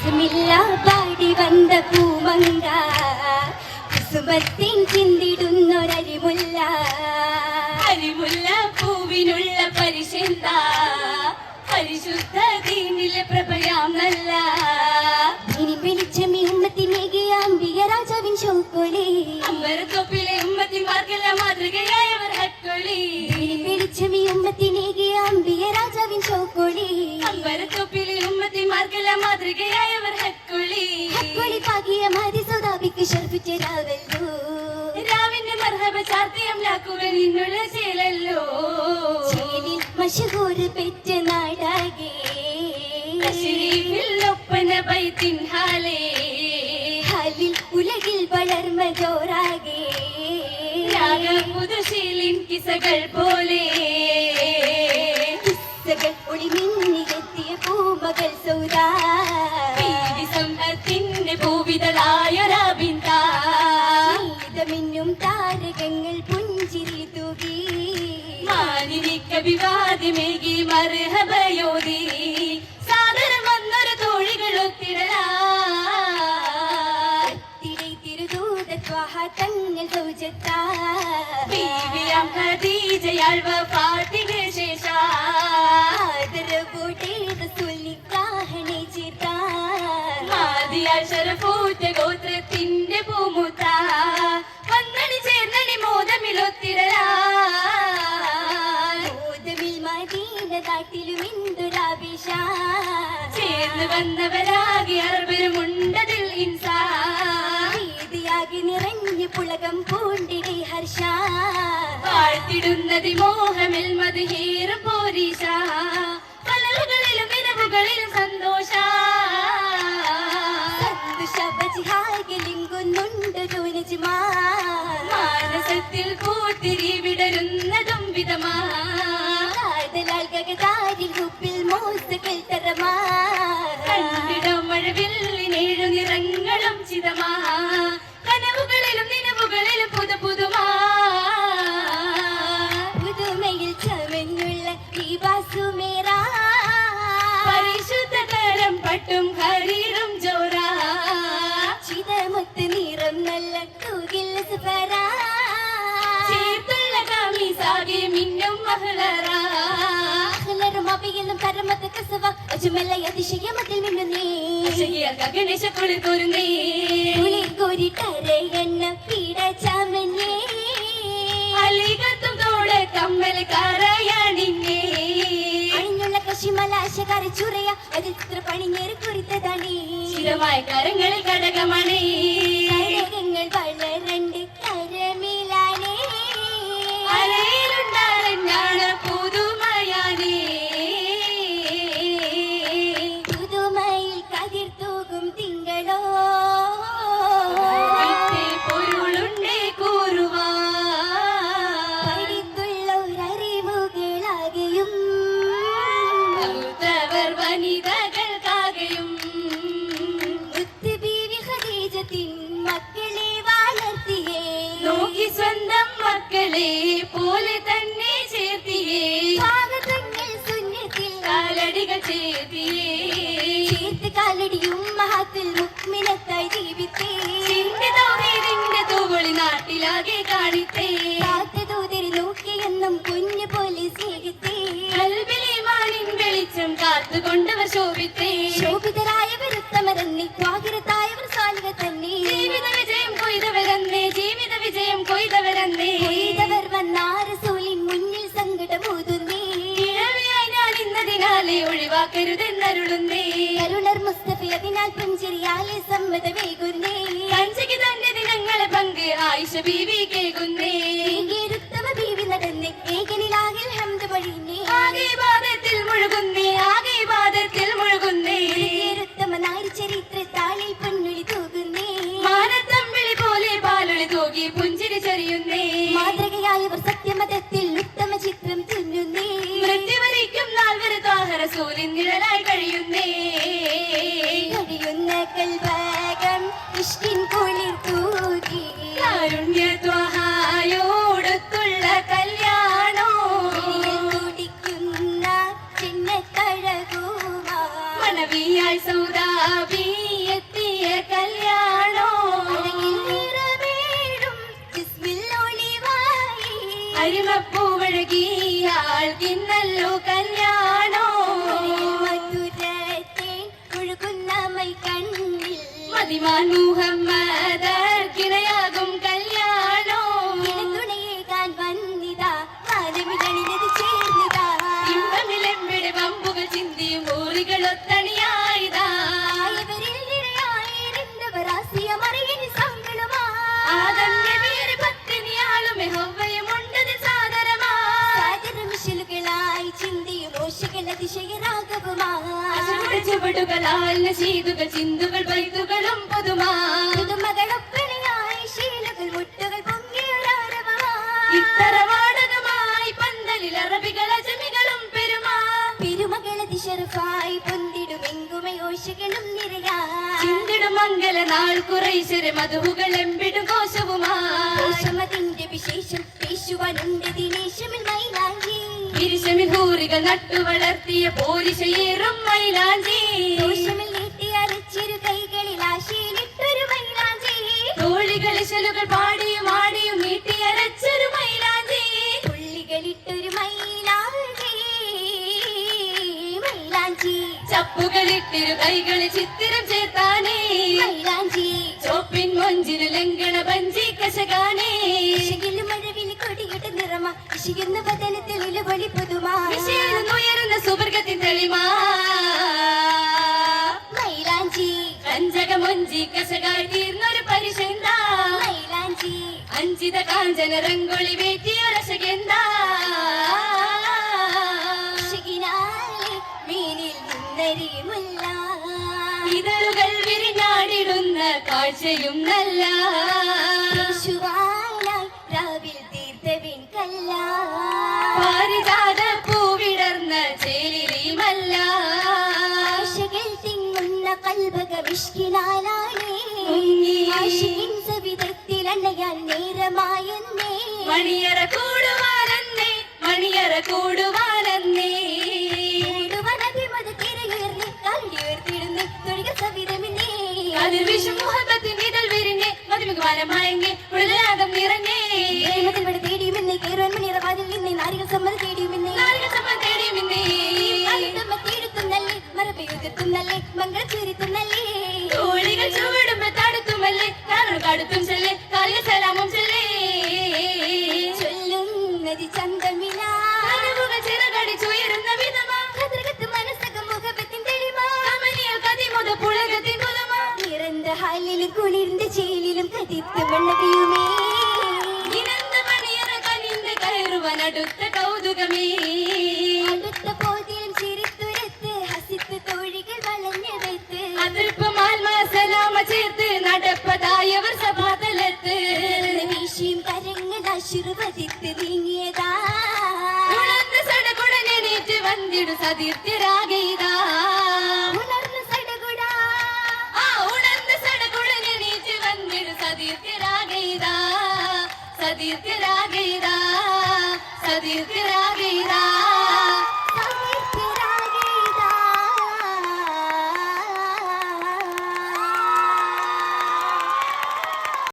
പാടി വന്ന പൂമങ്ക കുസുമത്തിൻ ചിന്തിടുന്നൊരരിമുല്ല അരിമുല്ല പൂവിനുള്ള പരിശെന്ത പരിശുദ്ധ ദീനിലെ പ്രഭയാം നല്ല ഇനി വെളിച്ചമി ഉമ്മത്തിനേകിയ അംബിക രാജാവിൻ ഷൗക്കൊളി അമ്പരത്തൊപ്പിലെ ഉമ്മത്തിമാർക്കെല്ല മാതൃകയായവർ ഹക്കൊളി ഇനി വെളിച്ചമി ഉമ്മത്തിനേകിയ അംബിക രാജാവിൻ ഷൗക്കൊളി അമ്പരത്തൊപ്പിലെ ഉമ്മത്തിമാർക്കെല്ല മാതൃകയായവർ ഹക്കൊളി ഹക്കൊളി പാകിയ മതി സൗദാബിക്ക് ഷർഫിച്ചരാവല്ലോ രാവിന്റെ മർഹബ ചാർത്തിയം ലാക്കുവൻ നിന്നുള്ള ചേലല്ലോ ചേലിൽ മഷഹൂര് പെറ്റ നാടാകെ ഒപ്പന ബൈത്തിൻ ഹാലേ ഹാലിൽ ഉലകിൽ വളർമ ജോറാകെ പുതുശീലിൻ കിസകൾ പോലെ കിസ്സകൾ ഒളിമിന്നിയെത്തിയ പൂമകൾ സൗദാ സമ്പത്തിന്റെ പൂവിതളായൊരാബിന്ദമിന്നും താരകങ്ങൾ പുഞ്ചിരി തൂകി മാനിനിക്ക് വിവാദമേകി മർഹബയോതി സാദരം വന്നൊരു തോഴികൾ ഒത്തിടൈ തിരുദൂത ത്വാഹ തങ്ങൾ സൗജത്താ ബീവിയാം ഖദീജയാൾ വഫാത്തിന് ശേഷം ആദരവോടെ റസൂൽ നിക്കാഹനെ ചേർത്താ മാദിയാൾ ശരഫൂറ്റ ഗോത്രത്തിന്റെ പൂമുത്ത വന്നണി ചേർന്നണി മോദമിലൊത്തിടലാ മോദമിൽ മദീന നാട്ടിലും ഇന്ദുരാവിഷ ചേർന്ന് വന്നവരാകെ അർബരുമുണ്ടതിൽ ഇൻസാ ഭീതിയാകെ നിറഞ്ഞു പുളകം പൂണ്ടിടെ ഹർഷ വാഴ്ത്തിടുന്നതി മോഹമിൽ മധുഹേറും പോരീശ പലകളിലും നിലവുകളിലും സന്തോഷ മാനസത്തിൽ പൂത്തിരി വിടരുന്നതും വിധമാ കണ്ടിടം മഴവില്ലിനേഴു നിറങ്ങളും ചിതമാ കനവുകളിലും നിലവുകളിലും പുതുമാ പുതുമയിൽ ചമഞ്ഞുള്ള പരിശുദ്ധകരം പട്ടും ഹരീറും ജോറാ ചിതമൊത്ത് നിറം നല്ല തൂകിൽ ചേർത്തുള്ള കമീസാകെ മിന്നും മഹ്ലറാ അഭിയെന്നും പരമത്ത് കസവ അജുമല്ല അതിശയമത്തിൽ മിന്നുന്നേ ഗണേശ കുളിർ കോരുന്നേ കോരിട്ടരയെണ്ണ പീഡ ചാമഞ്ഞേ അലികത്തും തോട് കമ്മൽ കറയാണിന്നേ അണിഞ്ഞുള്ള കശിമലാശകാര ചുറയ അതിൽ ചിത്ര പണിഞ്ഞേറി കുറിത്തതാണേ ചിരമായ കരങ്ങളിൽ ഘടകമാണേ കരകങ്ങൾ വളരണ്ട് കരമിലാനേ അരയിലുണ്ടാണ് പുതുമയാനേ പുതുമയിൽ കതിർ തൂകും തിങ്കളോ പൊരുളുണ്ടേ കൂറുവാ പഠിത്തുള്ളൊരറിവുകളാകെയും അവർ വനിതകൾക്കാകെയും ബീവി ഖദീജത്തിൻ മക്കളെ വളർത്തിയേ നോക്കി സ്വന്തം മക്കളെ പോലെ തന്നെ ചേർത്തിയേ ഭാഗതങ്ങൾ സുന്നത്തിൽ കാലടികൾ ചേർത്തിയേ ചേർത്ത് കാലടിയും മഹത്തുൽ മുക്മിനത്തായി ജീവിത്തേ ചിന്തിതൗഹീദിന്റെ തൂവളി നാട്ടിലാകെ കാണിത്തേ കാത്തുതൂതരി നോക്കിയെന്നും കുഞ്ഞു പോലെ സ്നേഹിത്തേ കൽബിലിമാനിൻ വെളിച്ചം കാത്തുകൊണ്ടവർ ശോഭിത്തേ ശോഭിതരായവർ ഉത്തമരെന്നെ ത്വാകിരത്തായവർ സാലിക തന്നെ ജീവിത വിജയം കൊയ്തവരന്നേ ജീവിത വിജയം കൊയ്തവരന്നേ കൊയ്തവർ വന്നാരസൂലിൻ മുന്നിൽ സങ്കടമൂതുന്നേ ഇഴവിയായി ഞാൻ ഇന്നതിനാലെ ഒഴിവാക്കരുതെന്നരുളുന്നേ കരുണർ മുസ്തഫ അതിനാൽ പുഞ്ചിരിയാലെ സമ്മതമേകുന്നേ കഞ്ചിക്ക് തന്റെ ദിനങ്ങളെ പങ്ക് ആയിഷ ബീവി കേൾക്കുന്നേ ഉത്തമ ബീവി നടന്ന് ഏകനിലാകിൽ ഹംദ് പഴിഞ്ഞേ ആകെ ബാധത്തിൽ മുഴുകുന്നേ ആകെ ബാധത്തിൽ മുഴുകുന്നേ ഉത്തമ നാരി ചരിത്രത്താളിൽ പൊന്നുളി തൂകുന്നേ മാനത്തമ്പിളി പോലെ പാലൊളി തൂകി പുഞ്ചിരി ചൊരിയുന്നേ മാതൃകയായവർ സത്യമതത്തിൽ ഉത്തമ ചിത്രം തുന്നുന്നേ മൃത്യുവരിക്കും നാൾ വരെ താഹറസൂലിൻ നിഴലായി കഴിയുന്നേ കഴിയുന്ന കൽഭാഗം ഇഷ്ടിൻ കുളിർ തൂകി കാരുണ്യത്വഹായോടൊത്തുള്ള കല്യാണോ തുടിക്കുന്ന ചിന്നത്തഴകുമാ മണവിയായി സൗദാബി എത്തിയ കല്യാണോ അരിമപ്പൂവഴകിയാൾ തിന്നല്ലോ കല്യാണോ മതിമാൻ മുഹമ്മദർക്കിണയാകും കല്യാണോ ഇമ്പമിലെമ്പിടെ വമ്പുകൾ ചിന്തിയും ഊറികളൊത്തണിയായതാ ആദന്യവേറെ പത്തിനിയാളുമെ ഹവ്വയുമുണ്ടതിൽ സാദരമായി ചിന്തിയും ഓശകളതിശയരാഗവുമായി ചുവടുകളാൽ നശീതുകൾ ചിന്തുകൾ ബൈത്തുകളും പുതുമകളൊപ്പനയായി ശീലുകൾ മുട്ടുകൾ പൊങ്ങിയൊരാരവമായി ഇത്തറവാടകമായി പന്തലിൽ അറബികൾ അജമികളും പെരുമകളതി ഷറഫായി പൊന്തിടുമെങ്കുമെ ഓശകളും നിറയായി ചിന്തിടും മംഗല നാൾ കുറേശ്വര മധുവുകൾ എമ്പിടും കോശവുമായി അതിന്റെ വിശേഷം പേശുവാനുണ്ട് ദിനേശമിൽ മൈലാഞ്ചി ഇരുശമിൽ ഹൂറികൾ നട്ടു വളർത്തിയ പോരിശയേറും മൈലാഞ്ചി ദോഷമിൽ നീട്ടി അരച്ചിരു കൈകളിൽ ആശയിലിട്ടൊരു മൈലാഞ്ചി തോളികളിശലുകൾ പാടിയും ആടിയും നീട്ടി അരച്ചൊരു മൈലാഞ്ചി പുള്ളികളിട്ടൊരു മൈലാഞ്ചി മൈലാഞ്ചി ചപ്പുകളിട്ടിരു കൈകളിൽ ചിത്തിരം ചേർത്താനേ മൈലാഞ്ചി ചോപ്പിൻ മൊഞ്ചിന് ലംഘന ബഞ്ചി കശകാനേ ഇശകിലും മഴവിൽ കൊടിയുടെ നിറമ ഇശികുന്ന വദനത്തിൽ ഇലവൊളി പുതുമാ ഉയരുന്ന സുവർഗത്തിൻ തെളിമാ മൈലാഞ്ചി കഞ്ചകമൊഞ്ചി കശകായി തീർന്നൊരു പരിശെന്താ മൈലാഞ്ചി അഞ്ചിത കാഞ്ചന രംഗൊളി വേറ്റിയൊരശകെന്താ ഇശകിനാലെ മീനിൽ നിന്നരിയുമല്ല ഇതളുകൾ വിരിഞ്ഞാടിടുന്ന കാഴ്ചയും നല്ല യേശുവാനായി രാവിൽ തീർത്തവിൻ കല്ല പാരിജാത പൂവിടർന്ന ചേലിമല്ല ആശകൾ തിങ്ങുന്ന കൽഭകമിഷ്കിനാലാണേ മുങ്ങി. ആശികിൻ സവിധത്തിൽ അണയാൻ നേരമായെന്നേ മണിയറ കൂടുവാനെന്നേ മണിയറ കൂടുവാനെന്നേ കൂടുവനഭിമത തിരയേർന്ന് കാലിയുയർത്തിടുന്നേ തൊഴികൾ സവിധമെന്നേ അതിൽ വിഷം മുഹബത്തിൻ ഇതൾ വിരിഞ്ഞേ മതിമുഖമാനം മയങ്ങി ഉടലാകം നിറഞ്ഞേ പ്രേമത്തിൽവിടെ തേടിയുമെന്നേ കേറുവാൻ മണിയറവാതിൽ നിന്നേ നാരികൾ സമ്മതം തേടിയുമെന്നേ നാരിക സമ്മതം തേടിയുമെന്നേ തേടുത്തുന്നല്ലേ മറപയുകത്തുന്നല്ലേ മംഗളച്ചേരിത്തുന്നല്ലേ തോളികൾ ചുവടുമ്പോ തടുത്തുമല്ലേ കാരണു കടുത്തും ചെല്ലേ കാലിക സലാമും ചെല്ലേ ചൊല്ലുന്നതി ചന്തമില കനവുകൾ ചിറകടിച്ചുയരുന്ന വിധമാ ഭദ്രകത്ത് മനസ്സകം മുഖപത്തിൻ തെളിമാ കമനിയൽ കതിമുത പുളകത്തിൻ കുലമാ നിറந்த ഹാലിലും കുളിർந்த ചേലിലും കതിത്ത് മണ്ണവിയുമേ ഇനന്ത മണിയറ കനിந்து കയറുവാൻ അടുത്ത കൗതുകമേ അടുത്ത പോതിലും ചിരിത്തുരത്ത് ഹസിത്ത് തോഴികൾ വളഞ്ഞെടുത്ത് അതിർപ്പമാൽ സലാമ ചേർത്ത് നടപ്പതായവർ സഭാതലത്ത് വീശിയും കരങ്ങൾ ആശീർവദിത്ത് നീങ്ങിയതാ ഉണർന്ന സടകുടനെണീറ്റ് വന്നിടു സതീർത്ഥ്യരാഗീതാ ഉണർന്ന സടകുടാ ആ ഉണർന്ന സടകുടനെണീറ്റ് വന്നിടു സതീർത്ഥ്യരാഗീതാ സതീർത്ഥ്യരാഗീതാ സതീർത്ഥ്യരാ